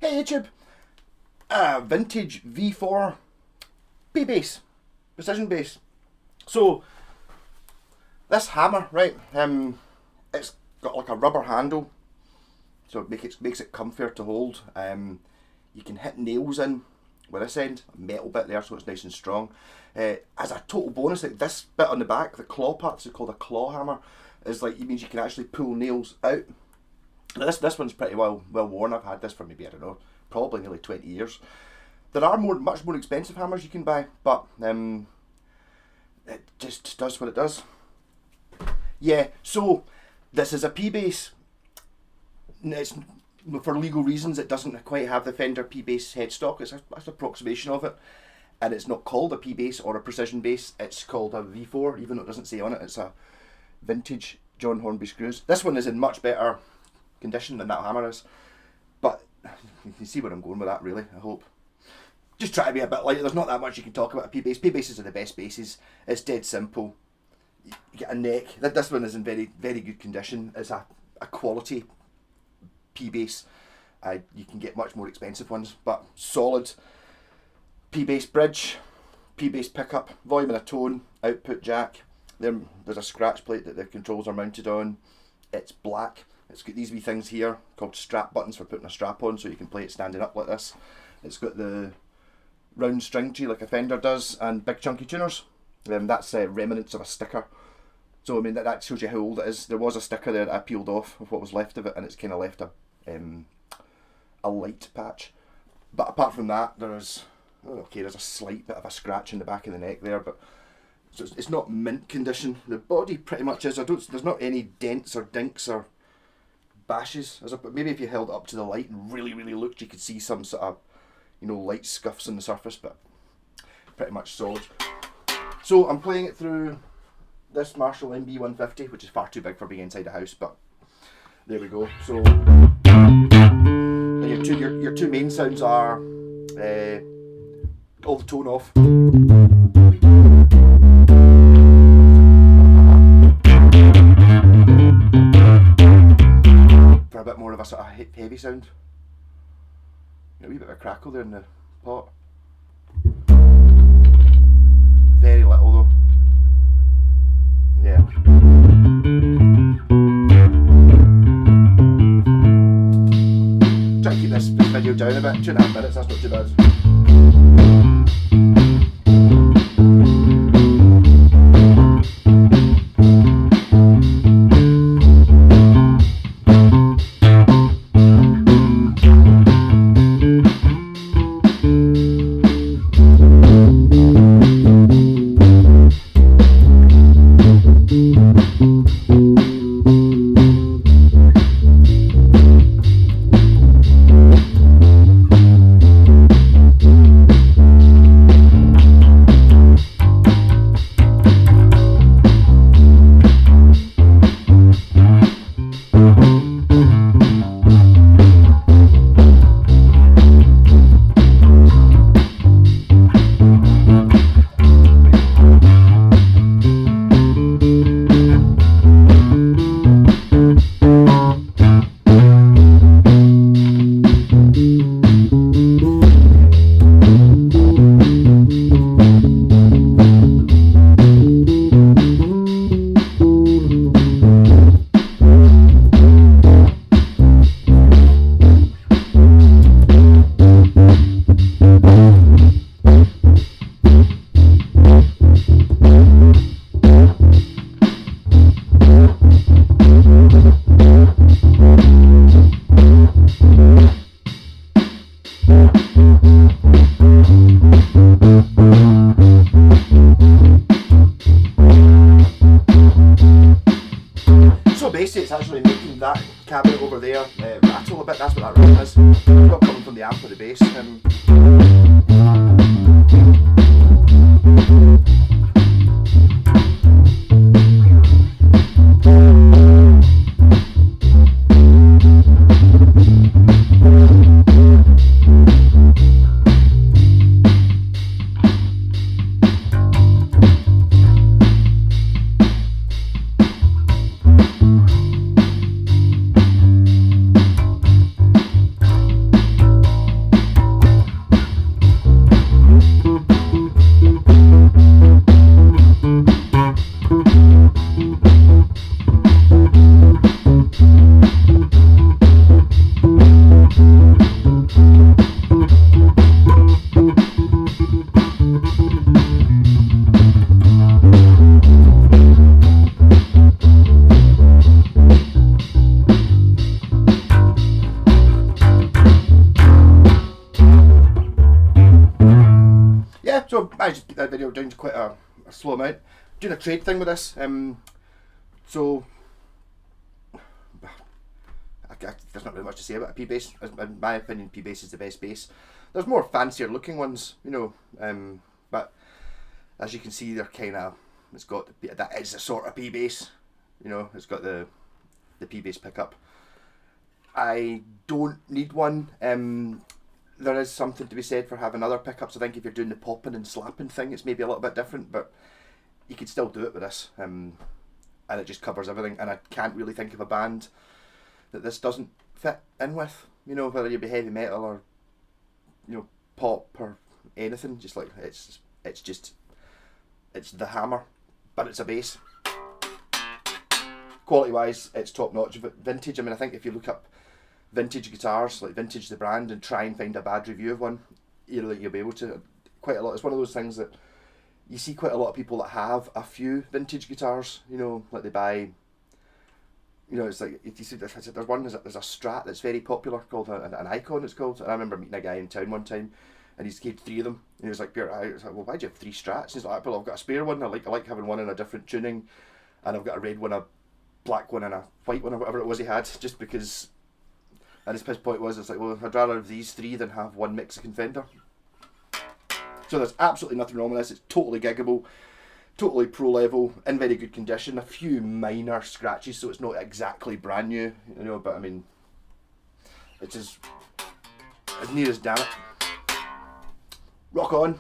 Hey YouTube, vintage V4 P-bass, precision bass. So this hammer, right? It's got like a rubber handle, so it makes it comfier to hold. You can hit nails in with this end, a metal bit there, so it's nice and strong. As a total bonus, like this bit on the back, the claw part, is called a claw hammer, is like it means you can actually pull nails out. Now this one's pretty well worn. I've had this for maybe, I don't know, probably nearly 20 years. There are much more expensive hammers you can buy, but it just does what it does. Yeah, so this is a P-bass. It's, for legal reasons, it doesn't quite have the Fender P-bass headstock. It's an approximation of it, and it's not called a P-bass or a precision bass. It's called a V4, even though it doesn't say on it. It's a vintage John Hornby screws. This one is in much better condition than that hammer is, but you can see where I'm going with that, really, I hope. Just try to be a bit lighter. There's not that much you can talk about a P-bass. P-basses are the best basses. It's dead simple. You get a neck. This one is in very good condition. It's a quality P-bass. You can get much more expensive ones, but solid. P-bass bridge, P-bass pickup, volume and a tone, output jack. There's a scratch plate that the controls are mounted on. It's black. It's got these wee things here called strap buttons for putting a strap on, so you can play it standing up like this. It's got the round string tree like a Fender does, and big chunky tuners. That's remnants of a sticker. So I mean that shows you how old it is. There was a sticker there that I peeled off of what was left of it, and it's kind of left a light patch. But apart from that, there's a slight bit of a scratch in the back of the neck there, but so it's not mint condition. The body pretty much is. There's not any dents or dinks or bashes. Maybe if you held it up to the light and really looked, you could see some sort of light scuffs on the surface, but pretty much solid. So I'm playing it through this Marshall MB150, which is far too big for being inside a house, but there we go. So and your two main sounds are all the tone off. For a bit more of a sort of heavy sound. A wee bit of a crackle there in the pot. Very little though. Yeah. Try to keep this video down a bit. 2.5 minutes, that's not too bad. Basically it's actually making that cabinet over there rattle a bit. That's what that rhythm is. It's not coming from the amp or the bass. so I just put that video down to quite a slow amount. Doing a trade thing with this. So there's not really much to say about a P-Bass. In my opinion, P-Bass is the best bass. There's more fancier looking ones, you know, but as you can see, they're kind of, it's got, that is a sort of P-Bass, you know, it's got the P-Bass pickup. I don't need one. There is something to be said for having other pickups. I think if you're doing the popping and slapping thing, it's maybe a little bit different, but you can still do it with this, and it just covers everything. And I can't really think of a band that this doesn't fit in with. You know, whether you be heavy metal or, you know, pop or anything. Just like it's the hammer, but it's a bass. Quality wise, it's top notch. Vintage. I mean, I think if you look up vintage guitars, like Vintage the brand, and try and find a bad review of one, you'll be able to. Quite a lot. It's one of those things that you see quite a lot of people that have a few vintage guitars. You know, like they buy. You know, it's like if you see there's one there's a Strat that's very popular called an Icon. It's called. And I remember meeting a guy in town one time, and he's had 3 of them. And he was like, I was like, well, why do you have 3 Strats? He's like, well, I've got a spare one. I like having one in a different tuning, and I've got a red one, a black one, and a white one, or whatever it was he had. Just because. And his piss point was, it's like, well, I'd rather have these 3 than have one Mexican Fender. So there's absolutely nothing wrong with this. It's totally giggable, totally pro level, in very good condition. A few minor scratches, so it's not exactly brand new, you know. But I mean, it's as near as damn it. Rock on.